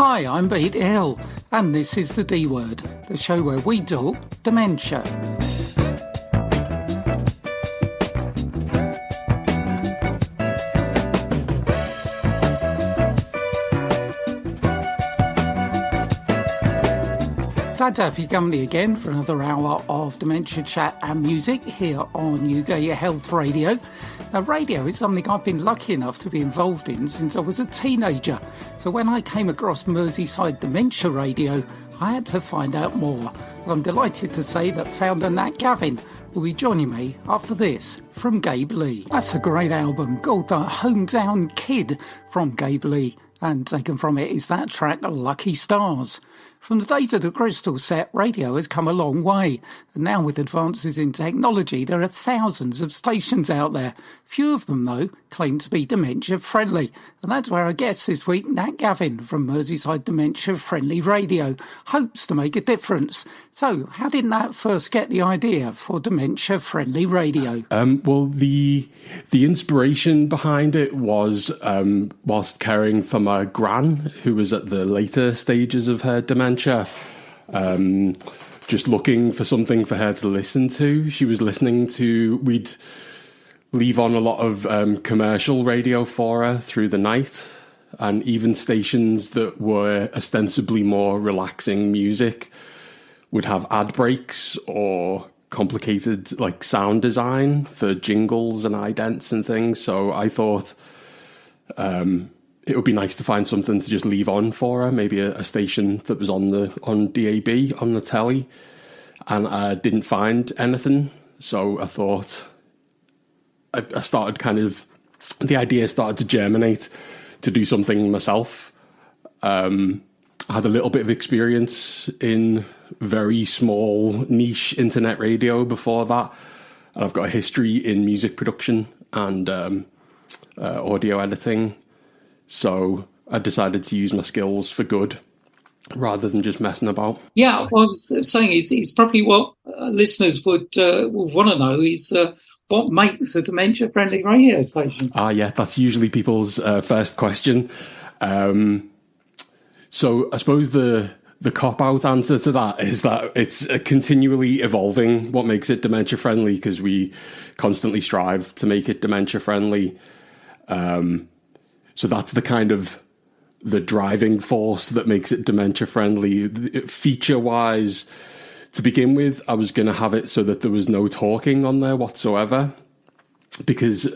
Hi, I'm Beat Hill, and this is the D Word, the show where we talk dementia. Glad to have your company again for another hour of dementia chat and music here on UK Health Radio. Now, radio is something I've been lucky enough to be involved in since I was a teenager. So when I came across Merseyside Dementia Radio, I had to find out more. Well, I'm delighted to say that founder Nat Gavin will be joining me after this from Gabe Lee. That's a great album called The Hometown Kid from Gabe Lee, and taken from it is that track Lucky Stars. From the days of the crystal set, radio has come a long way, and now with advances in technology, there are thousands of stations out there. Few of them, though, claim to be dementia friendly, and that's where our guest this week, Nat Gavin from Merseyside Dementia Friendly Radio, hopes to make a difference. So, how did Nat first get the idea for dementia friendly radio? Well, the inspiration behind it was whilst caring for my gran, who was at the later stages of her dementia. Just looking for something for her to listen to. She was listening to, we'd leave on a lot of commercial radio for her through the night, and even stations that were ostensibly more relaxing music would have ad breaks or complicated like sound design for jingles and idents and things. So I thought it would be nice to find something to just leave on for her, maybe a station that was on DAB, on the telly, and I didn't find anything. So I thought, I started the idea started to germinate to do something myself. I had a little bit of experience in very small niche internet radio before that, and I've got a history in music production and audio editing. So I decided to use my skills for good rather than just messing about. Yeah, what I was saying is probably what listeners would want to know is what makes a dementia-friendly radio station? Yeah, that's usually people's first question. So I suppose the cop-out answer to that is that it's continually evolving what makes it dementia-friendly, because we constantly strive to make it dementia-friendly. So that's the kind of the driving force that makes it dementia friendly. Feature wise, to begin with, I was going to have it so that there was no talking on there whatsoever, because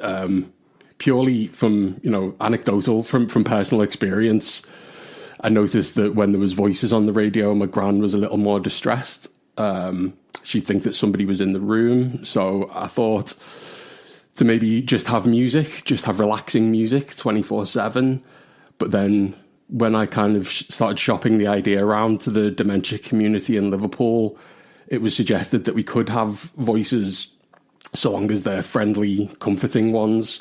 purely from, anecdotal, from personal experience, I noticed that when there was voices on the radio, my gran was a little more distressed. She'd think that somebody was in the room. So I thought to maybe just have music, just have relaxing music 24/7. But then when I kind of started shopping the idea around to the dementia community in Liverpool, it was suggested that we could have voices so long as they're friendly, comforting ones.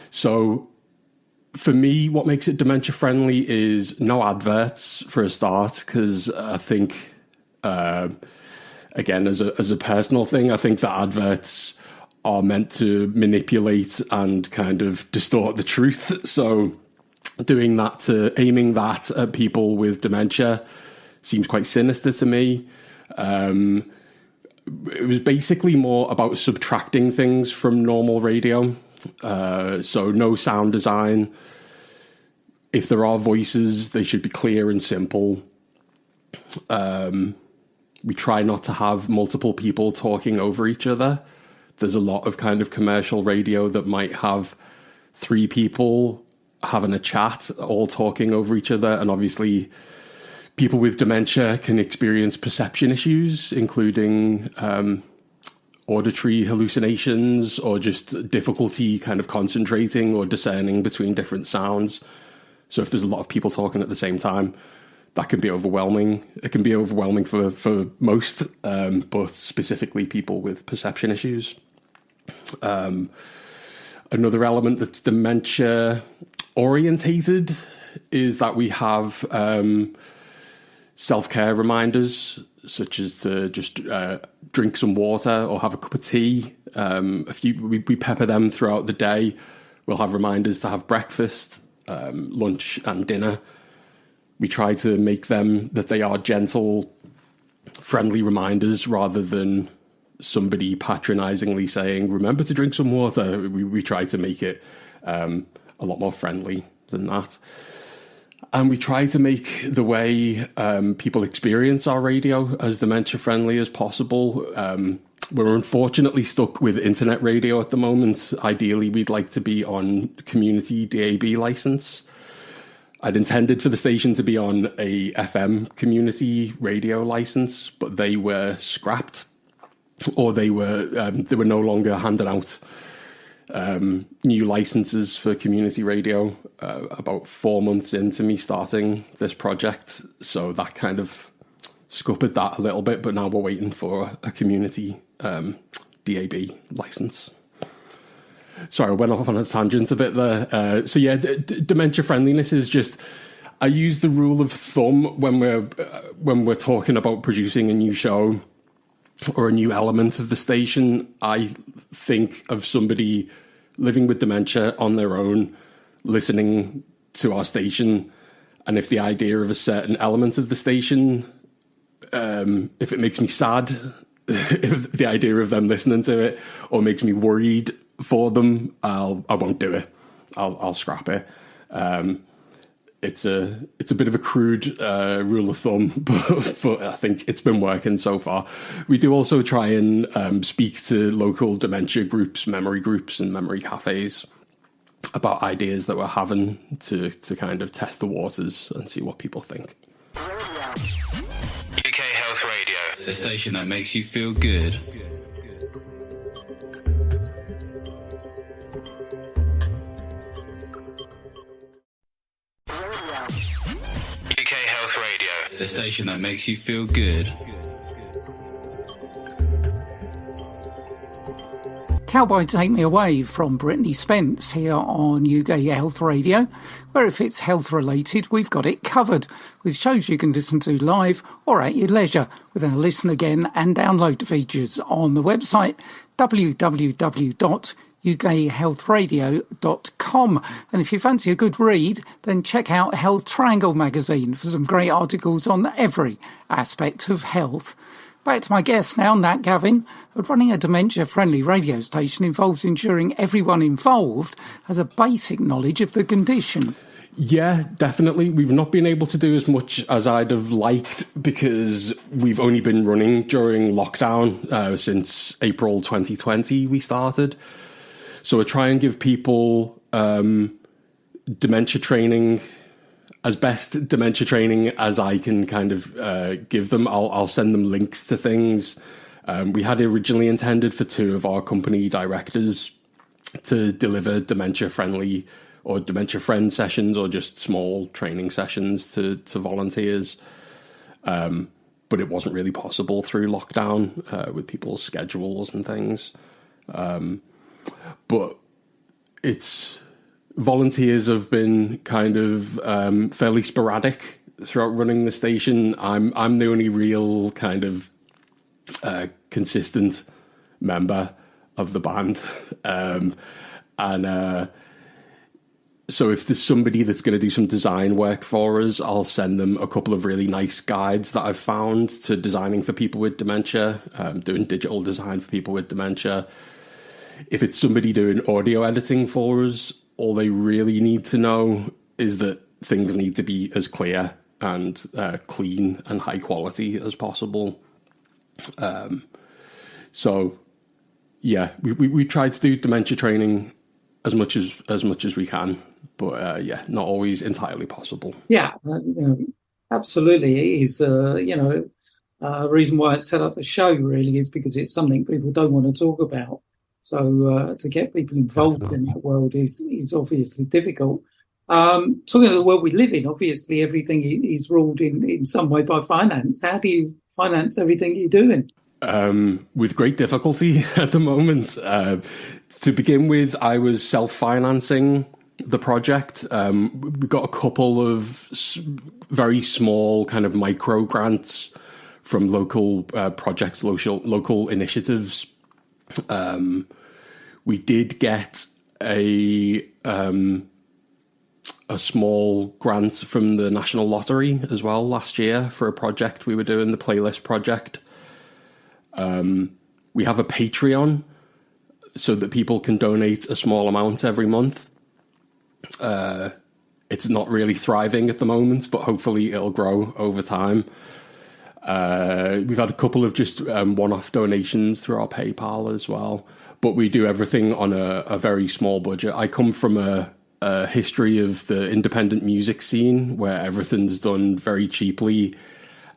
So for me, what makes it dementia friendly is no adverts for a start, because I think, again, as a personal thing, I think that adverts are meant to manipulate and kind of distort the truth. So aiming that at people with dementia seems quite sinister to me. It was basically more about subtracting things from normal radio. So no sound design. If there are voices, they should be clear and simple. We try not to have multiple people talking over each other. There's a lot of kind of commercial radio that might have 3 people having a chat, all talking over each other. And obviously people with dementia can experience perception issues, including auditory hallucinations or just difficulty kind of concentrating or discerning between different sounds. So if there's a lot of people talking at the same time, that can be overwhelming. It can be overwhelming for most, but specifically people with perception issues. Another element that's dementia orientated is that we have self-care reminders, such as to just drink some water or have a cup of tea. We pepper them throughout the day. We'll have reminders to have breakfast, lunch and dinner. we try to make them that they are gentle, friendly reminders rather than somebody patronizingly saying, remember to drink some water. We try to make it a lot more friendly than that. And we try to make the way people experience our radio as dementia friendly as possible. We're unfortunately stuck with internet radio at the moment. Ideally, we'd like to be on community DAB license. I'd intended for the station to be on a FM community radio license, but they were scrapped, or they were no longer handing out new licenses for community radio about 4 months into me starting this project. So that kind of scuppered that a little bit, but now we're waiting for a community DAB license. Sorry, I went off on a tangent a bit there. So yeah, dementia friendliness is just, I use the rule of thumb when we're talking about producing a new show or a new element of the station. I think of somebody living with dementia on their own, listening to our station, and if the idea of a certain element of the station, if it makes me sad, if the idea of them listening to it, or makes me worried for them, I won't do it. I'll scrap it. It's a bit of a crude rule of thumb, but I think it's been working so far. We do also try and speak to local dementia groups, memory groups, and memory cafes about ideas that we're having to kind of test the waters and see what people think. UK Health Radio, the station that makes you feel good. UK Health Radio, the station that makes you feel good. Cowboy Take Me Away from Brittany Spence here on UK Health Radio, where if it's health related, we've got it covered, with shows you can listen to live or at your leisure, with our listen again and download features on the website www.ukhealthradio.com. And if you fancy a good read, then check out Health Triangle magazine for some great articles on every aspect of health. Back to my guest now, Nat Gavin. Running a dementia-friendly radio station involves ensuring everyone involved has a basic knowledge of the condition. Yeah, definitely. We've not been able to do as much as I'd have liked because we've only been running during lockdown since April 2020 we started. So I try and give people dementia training, as best dementia training as I can kind of give them. I'll send them links to things. We had originally intended for two of our company directors to deliver dementia-friendly or dementia-friend sessions or just small training sessions to volunteers. But it wasn't really possible through lockdown with people's schedules and things. But it's... Volunteers have been kind of fairly sporadic throughout running the station. I'm the only real kind of consistent member of the band. So if there's somebody that's going to do some design work for us, I'll send them a couple of really nice guides that I've found to designing for people with dementia, doing digital design for people with dementia. If it's somebody doing audio editing for us, all they really need to know is that things need to be as clear and clean and high quality as possible. So, yeah, we try to do dementia training as much as we can, but yeah, not always entirely possible. Yeah, absolutely. It is, a reason why I set up the show really is because it's something people don't want to talk about. So to get people involved in that world is obviously difficult. Talking of the world we live in, obviously everything is ruled in some way by finance. How do you finance everything you're doing? With great difficulty at the moment. To begin with, I was self-financing the project. We got a couple of very small kind of micro grants from local projects, local initiatives. We did get a a small grant from the National Lottery as well last year for a project we were doing, the Playlist Project. We have a Patreon so that people can donate a small amount every month. It's not really thriving at the moment, but hopefully it'll grow over time. We've had a couple of just one-off donations through our PayPal as well, but we do everything on a very small budget. I come from a history of the independent music scene where everything's done very cheaply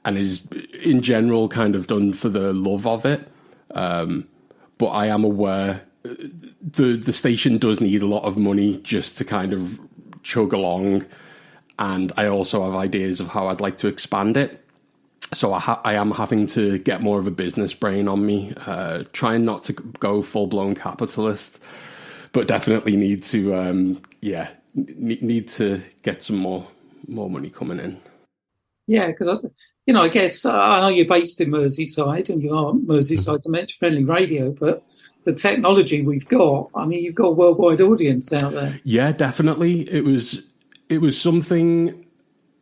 and is in general kind of done for the love of it. But I am aware the station does need a lot of money just to kind of chug along, and I also have ideas of how I'd like to expand it. So I am having to get more of a business brain on me, trying not to go full-blown capitalist, but definitely need to need to get some more money coming in. Yeah, because I guess I know you're based in Merseyside and you are Merseyside Dementia Friendly Radio, but the technology we've got, I mean, you've got a worldwide audience out there. Yeah, definitely. It was something.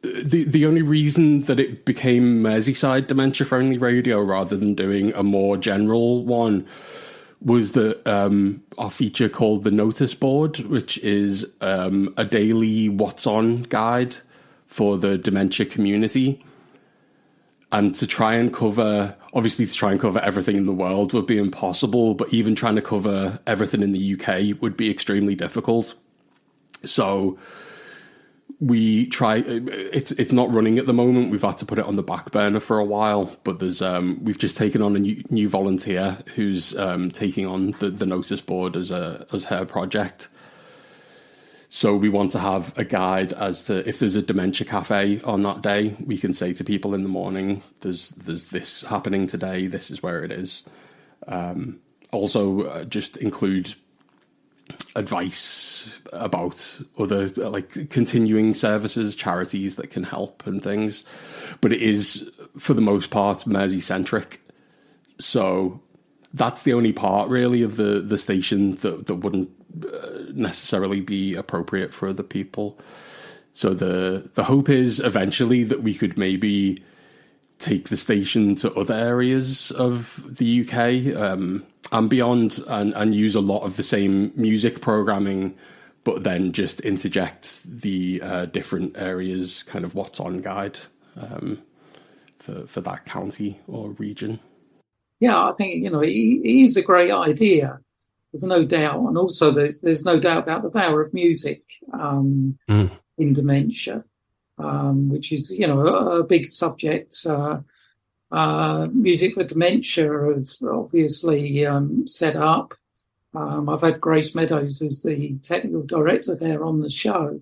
The only reason that it became Merseyside Dementia Friendly Radio rather than doing a more general one was that our feature called the Notice Board, which is a daily what's on guide for the dementia community. And to try and cover everything in the world would be impossible, but even trying to cover everything in the UK would be extremely difficult. So we try. It's not running at the moment. We've had to put it on the back burner for a while, but there's we've just taken on a new volunteer who's taking on the notice board as her project. So we want to have a guide as to if there's a dementia cafe on that day, we can say to people in the morning, there's this happening today, this is where it is. Also, just include advice about other like continuing services, charities that can help and things. But it is, for the most part, Mersey-centric. So that's the only part, really, of the station that wouldn't necessarily be appropriate for other people. So the hope is eventually that we could maybe take the station to other areas of the UK and beyond, and use a lot of the same music programming, but then just interject the different areas kind of what's on guide for that county or region. Yeah, I think, it is a great idea. There's no doubt. And also there's no doubt about the power of music in dementia, which is, a big subject. Music for Dementia is obviously set up. I've had Grace Meadows, who's the technical director there, on the show.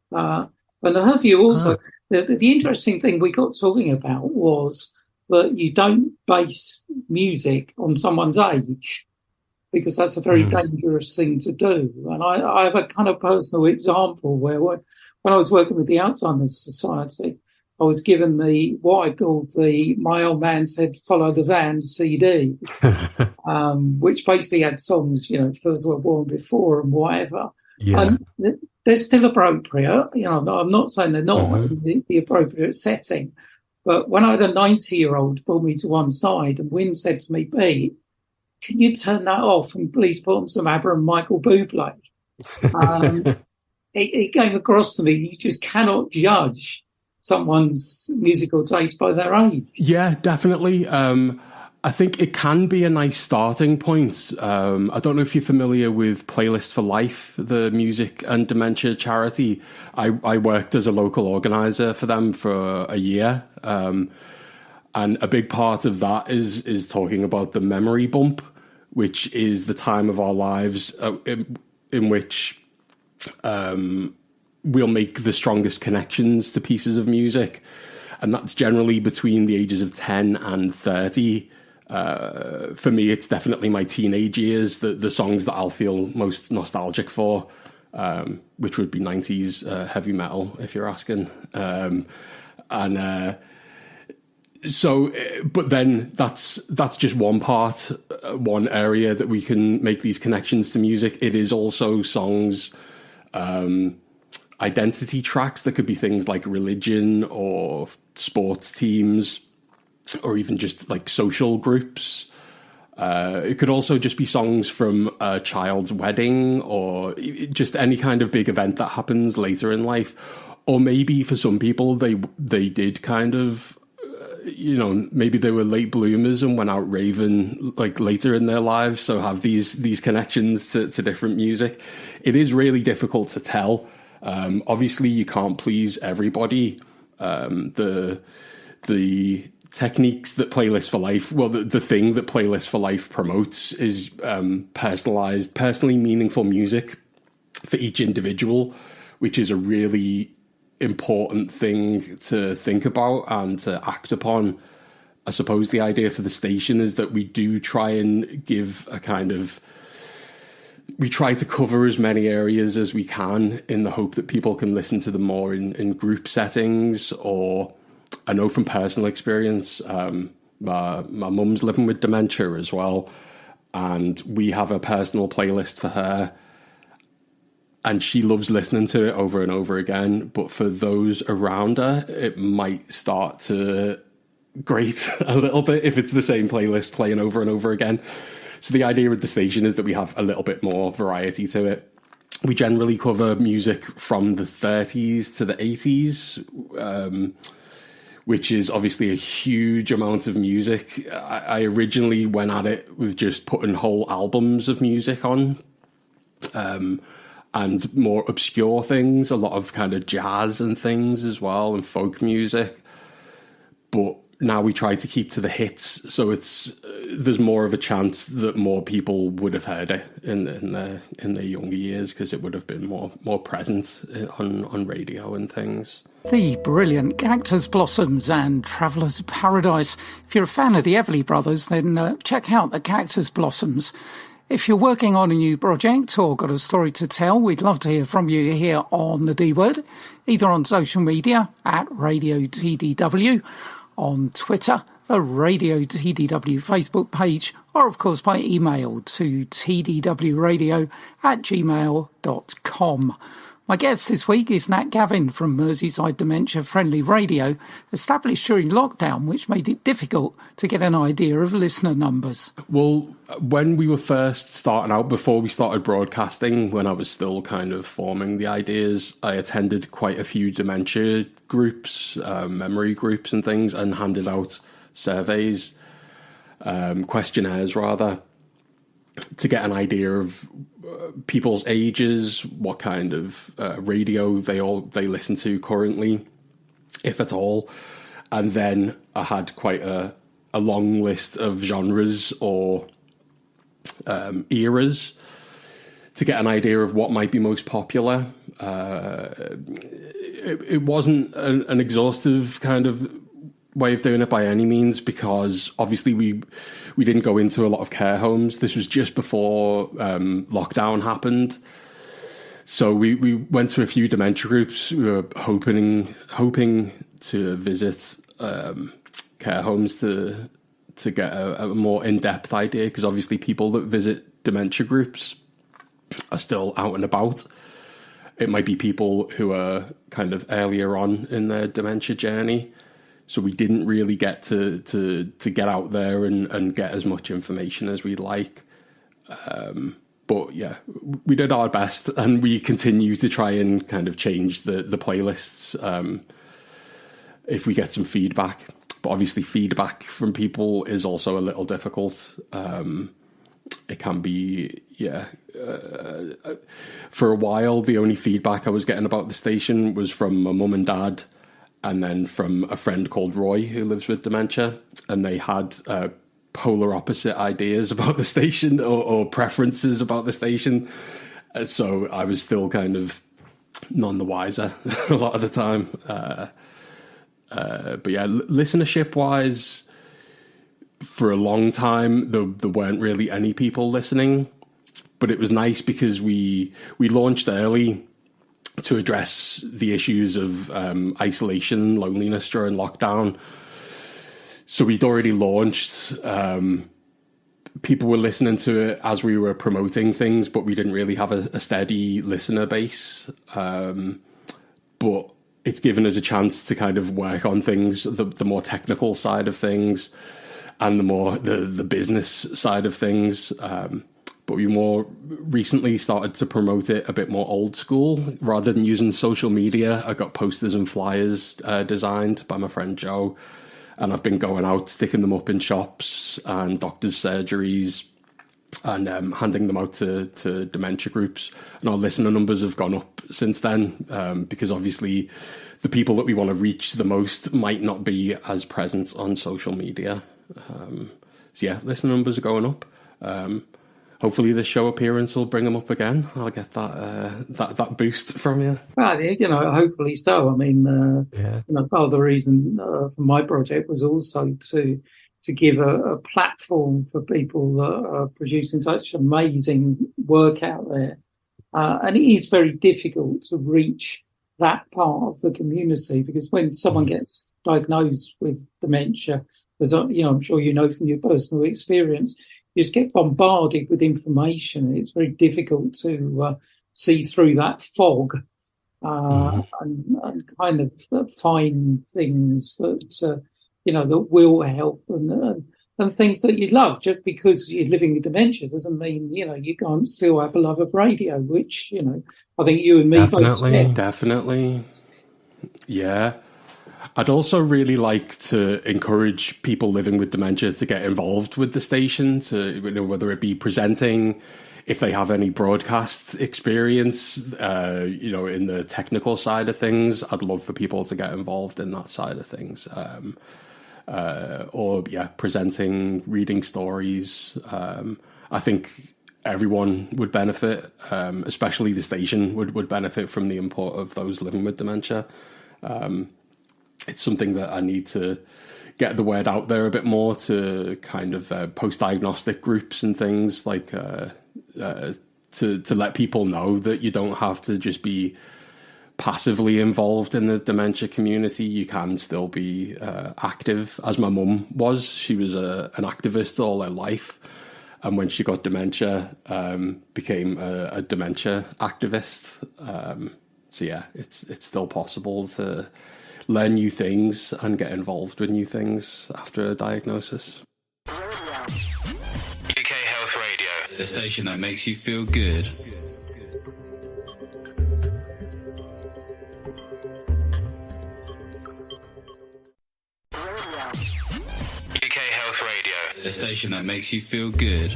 But I have you also, the interesting thing we got talking about was that you don't base music on someone's age, because that's a very dangerous thing to do. And I have a kind of personal example where when I was working with the Alzheimer's Society, I was given what I called My Old Man Said Follow the Van CD, which basically had songs, First World War and before and whatever. Yeah. And they're still appropriate. I'm not saying they're not in the appropriate setting. But when I had a 90-year-old pull me to one side and Wynne said to me, Pete, can you turn that off and please put on some ABBA and Michael Bublé? It came across to me, you just cannot judge someone's musical taste by their age. Yeah, definitely. I think it can be a nice starting point. I don't know if you're familiar with Playlist for Life, the music and dementia charity. I worked as a local organizer for them for a year. And a big part of that is talking about the memory bump, which is the time of our lives in which we'll make the strongest connections to pieces of music. And that's generally between the ages of 10 and 30. For me, it's definitely my teenage years, the songs that I'll feel most nostalgic for, which would be 90s heavy metal, if you're asking. So, but then that's just one part, one area that we can make these connections to music. It is also songs identity tracks. That could be things like religion or sports teams, or even just like social groups. It could also just be songs from a child's wedding, or just any kind of big event that happens later in life. Or maybe for some people, they did kind of, maybe they were late bloomers and went out raving like later in their lives, so have these connections to different music. It is really difficult to tell. Obviously, you can't please everybody. The techniques that Playlist for Life, well, the thing that Playlist for Life promotes is personalized, personally meaningful music for each individual, which is a really important thing to think about and to act upon. I suppose the idea for the station is that we do try and give a kind of, we try to cover as many areas as we can in the hope that people can listen to them more in group settings. Or I know from personal experience, my mum's living with dementia as well, and we have a personal playlist for her, and she loves listening to it over and over again. But for those around her, it might start to grate a little bit if it's the same playlist playing over and over again. So the idea with the station is that we have a little bit more variety to it. We generally cover music from the 30s to the 80s, which is obviously a huge amount of music. I originally went at it with just putting whole albums of music on, and more obscure things, a lot of kind of jazz and things as well, and folk music. But now we try to keep to the hits, so there's more of a chance that more people would have heard it in their younger years, because it would have been more present on radio and things. The brilliant Cactus Blossoms and Traveller's Paradise. If you're a fan of the Everly Brothers, then check out the Cactus Blossoms. If you're working on a new project or got a story to tell, we'd love to hear from you here on the D Word, either on social media at Radio TDW, on Twitter, the Radio TDW Facebook page, or of course by email to tdwradio@gmail.com. My guest this week is Nat Gavin from Merseyside Dementia Friendly Radio, established during lockdown, which made it difficult to get an idea of listener numbers. Well, when we were first starting out, before we started broadcasting, when I was still kind of forming the ideas, I attended quite a few dementia groups, memory groups and things, and handed out surveys, questionnaires rather, to get an idea of people's ages, what kind of radio they listen to currently, if at all. And then I had quite a long list of genres or eras to get an idea of what might be most popular. It wasn't an exhaustive kind of way of doing it by any means, because obviously we didn't go into a lot of care homes. This was just before lockdown happened, so we went to a few dementia groups. We were hoping to visit care homes to get a more in-depth idea, because obviously people that visit dementia groups are still out and about. It might be people who are kind of earlier on in their dementia journey. So we didn't really get to get out there and get as much information as we'd like. But yeah, we did our best, and we continue to try and kind of change the playlists if we get some feedback. But obviously feedback from people is also a little difficult. It can be, for a while, the only feedback I was getting about the station was from my mum and dad, and then from a friend called Roy who lives with dementia, and they had polar opposite ideas about the station or preferences about the station. So I was still kind of none the wiser a lot of the time. But yeah, listenership-wise, for a long time, there weren't really any people listening. But it was nice because we launched early to address the issues of isolation, loneliness during lockdown. So we'd already launched. People were listening to it as we were promoting things, but we didn't really have a steady listener base. but it's given us a chance to kind of work on things, the more technical side of things, and the business side of things. But we more recently started to promote it a bit more old school. Rather than using social media, I got posters and flyers designed by my friend Joe, and I've been going out, sticking them up in shops and doctors' surgeries, and handing them out to dementia groups. And our listener numbers have gone up since then, because obviously the people that we want to reach the most might not be as present on social media. So yeah, listener numbers are going up. Hopefully this show appearance will bring them up again. I'll get that boost from you. Well, hopefully so. I mean, part of the reason for my project was also to give a platform for people that are producing such amazing work out there. And it is very difficult to reach that part of the community, because when someone gets diagnosed with dementia, as I'm sure you know from your personal experience, you just get bombarded with information. It's very difficult to see through that fog and kind of find things that that will help and things that you love. Just because you're living with dementia doesn't mean you can't still have a love of radio, which I think you and me both share. Definitely, yeah. I'd also really like to encourage people living with dementia to get involved with the station, to whether it be presenting, if they have any broadcast experience, in the technical side of things. I'd love for people to get involved in that side of things. Presenting, reading stories. I think everyone would benefit, especially the station would benefit from the input of those living with dementia. It's something that I need to get the word out there a bit more to kind of post-diagnostic groups and things, like to let people know that you don't have to just be passively involved in the dementia community. You can still be active, as my mum was. She was an activist all her life, and when she got dementia, became a dementia activist. So yeah, it's still possible to learn new things and get involved with new things after a diagnosis. UK Health Radio, the station that makes you feel good. UK Health Radio, the station that makes you feel good.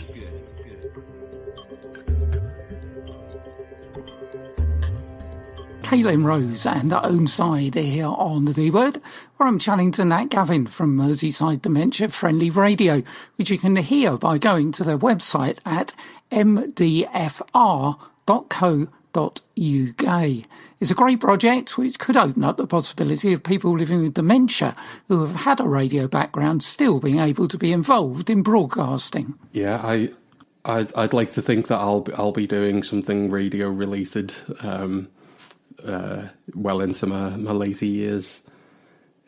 Kaylin Rose and Own Side here on the D Word, where I'm chatting to Nat Gavin from Merseyside Dementia Friendly Radio, which you can hear by going to their website at mdfr.co.uk. It's a great project which could open up the possibility of people living with dementia who have had a radio background still being able to be involved in broadcasting. Yeah, I'd like to think that I'll be doing something radio related. Well into my later years.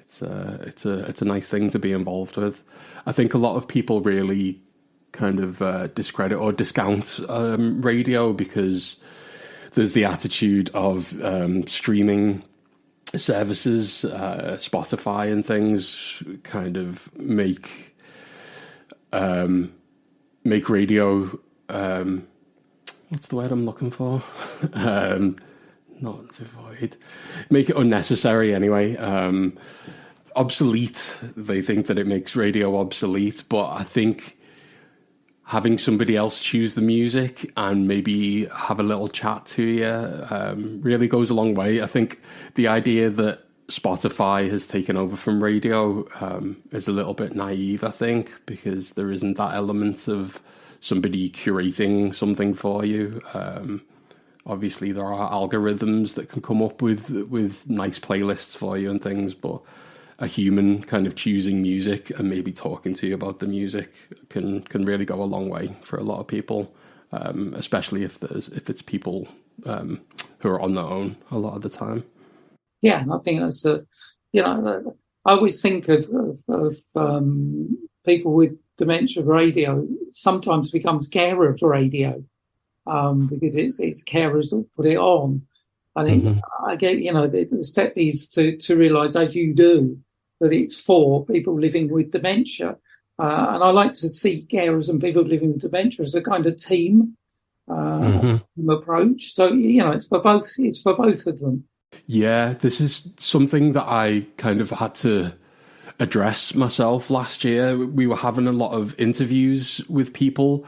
It's a nice thing to be involved with. I think a lot of people really kind of discredit or discount radio because there's the attitude of streaming services, Spotify and things kind of make radio, what's the word I'm looking for? Not to avoid, make it unnecessary anyway. Obsolete. They think that it makes radio obsolete, but I think having somebody else choose the music and maybe have a little chat to you really goes a long way. I think the idea that Spotify has taken over from radio is a little bit naive, I think, because there isn't that element of somebody curating something for you. Obviously, there are algorithms that can come up with nice playlists for you and things, but a human kind of choosing music and maybe talking to you about the music can really go a long way for a lot of people, especially if it's people who are on their own a lot of the time. Yeah, and I think that's I always think of people with dementia radio sometimes becomes carers radio. Because it's carers that put it on. I think I get, the step is to realise, as you do, that it's for people living with dementia. And I like to see carers and people living with dementia as a kind of team approach. So, it's for both of them. Yeah, this is something that I kind of had to address myself last year. We were having a lot of interviews with people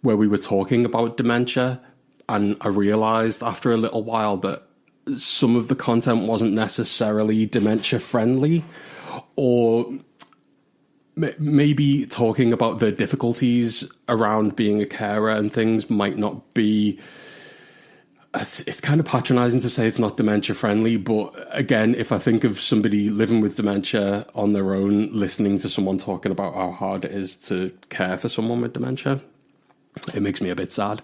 where we were talking about dementia, and I realised after a little while that some of the content wasn't necessarily dementia friendly, or maybe talking about the difficulties around being a carer and things might not be... It's kind of patronising to say it's not dementia friendly, but again, if I think of somebody living with dementia on their own, listening to someone talking about how hard it is to care for someone with dementia, it makes me a bit sad.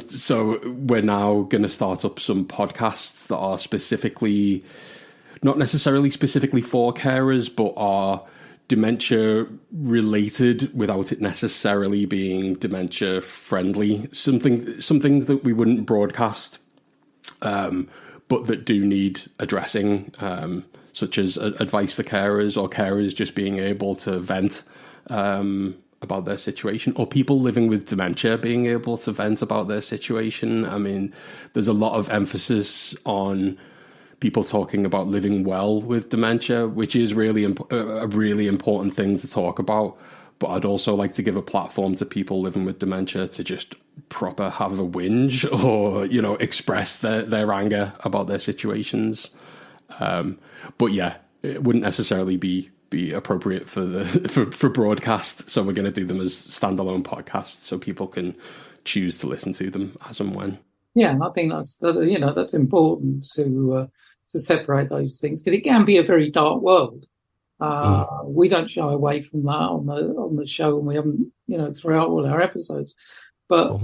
So we're now going to start up some podcasts that are specifically, not necessarily specifically for carers, but are dementia related without it necessarily being dementia friendly. Some things that we wouldn't broadcast, but that do need addressing, such as advice for carers, or carers just being able to vent about their situation, or people living with dementia being able to vent about their situation. I mean, there's a lot of emphasis on people talking about living well with dementia, which is really a really important thing to talk about. But I'd also like to give a platform to people living with dementia to just proper have a whinge, or, express their anger about their situations. But yeah, it wouldn't necessarily be appropriate for broadcast. So we're going to do them as standalone podcasts so people can choose to listen to them as and when. Yeah, and I think that's important to separate those things, because it can be a very dark world. We don't shy away from that on the show, and we haven't, throughout all our episodes. But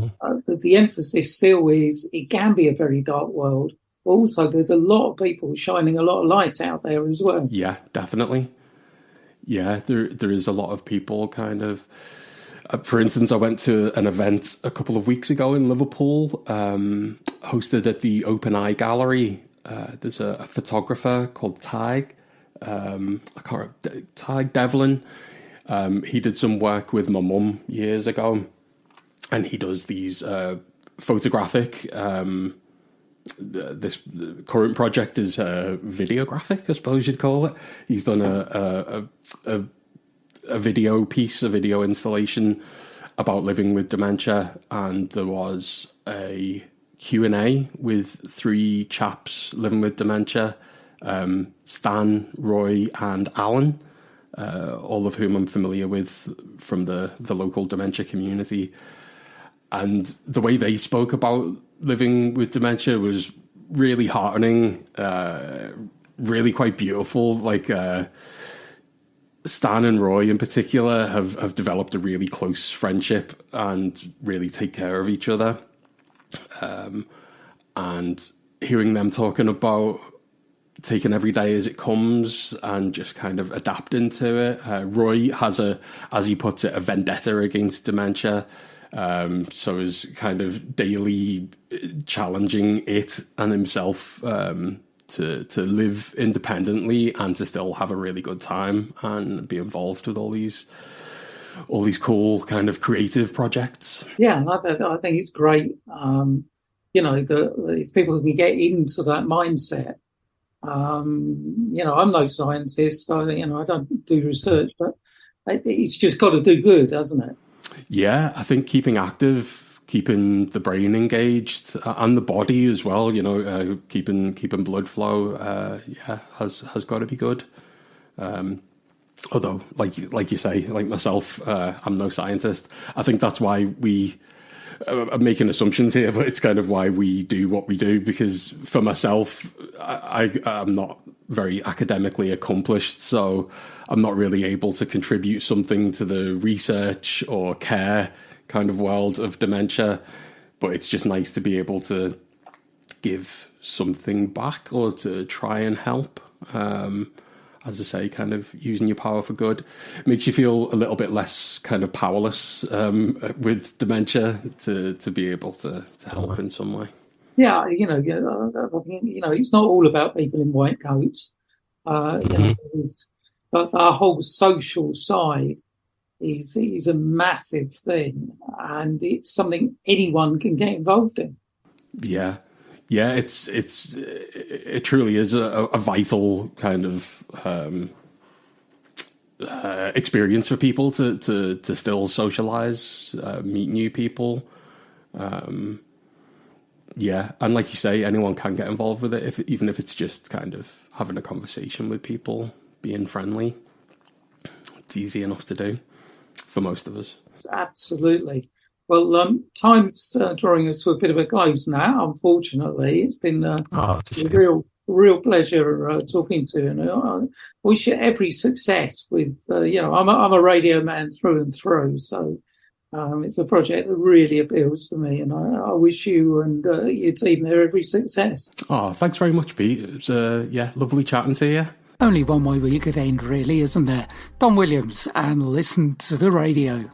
the emphasis still is it can be a very dark world. Also, there's a lot of people shining a lot of light out there as well. Yeah, definitely. Yeah, there is a lot of people kind of... For instance, I went to an event a couple of weeks ago in Liverpool, hosted at the Open Eye Gallery. There's a photographer called Tig Devlin. He did some work with my mum years ago, and he does these photographic... This current project is videographic, I suppose you'd call it. He's done a video piece, a video installation about living with dementia, and there was a Q&A with 3 chaps living with dementia, Stan, Roy and Alan, all of whom I'm familiar with from the local dementia community. And the way they spoke about living with dementia was really heartening, really quite beautiful. Like Stan and Roy in particular have developed a really close friendship and really take care of each other. And hearing them talking about taking every day as it comes and just kind of adapting to it. Roy has as he puts it, a vendetta against dementia. So is kind of daily challenging it and himself to live independently and to still have a really good time and be involved with all these cool kind of creative projects. Yeah, I think it's great. The people can get into that mindset. I'm no scientist. I don't do research, but it's just got to do good, hasn't it? Yeah, I think keeping active, keeping the brain engaged and the body as well, keeping blood flow, has got to be good. Although, like you say, like myself, I'm no scientist. I think that's why I'm making assumptions here, but it's kind of why we do what we do, because for myself, I'm not very academically accomplished, so I'm not really able to contribute something to the research or care kind of world of dementia. But it's just nice to be able to give something back or to try and help. As I say, kind of using your power for good. It makes you feel a little bit less kind of powerless with dementia to be able to help in some way. Yeah, it's not all about people in white coats. But our whole social side is a massive thing, and it's something anyone can get involved in. Yeah, it truly is a vital kind of experience for people to still socialize, meet new people. Yeah, and like you say, anyone can get involved with it, even if it's just kind of having a conversation with people, being friendly. It's easy enough to do for most of us. Absolutely. Well, time's drawing us to a bit of a close now, unfortunately. It's been a real pleasure talking to you. And I wish you every success with, I'm a radio man through and through, so it's a project that really appeals to me, and I wish you and your team there every success. Oh, thanks very much, Pete. It was, lovely chatting to you. Only one way we could end, really, isn't there? Don Williams, and Listen to the Radio.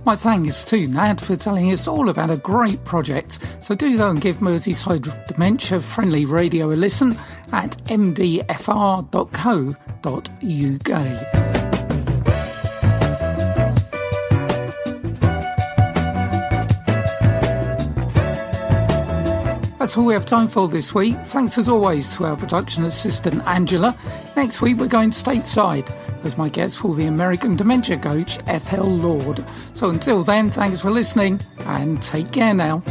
My thanks to Nat for telling us all about a great project. So do go and give Merseyside Dementia Friendly Radio a listen at mdfr.co.uk. That's all we have time for this week. Thanks as always to our production assistant Angela. Next week we're going stateside, as my guest will be American dementia coach Ethel Lord. So until then, thanks for listening and take care now.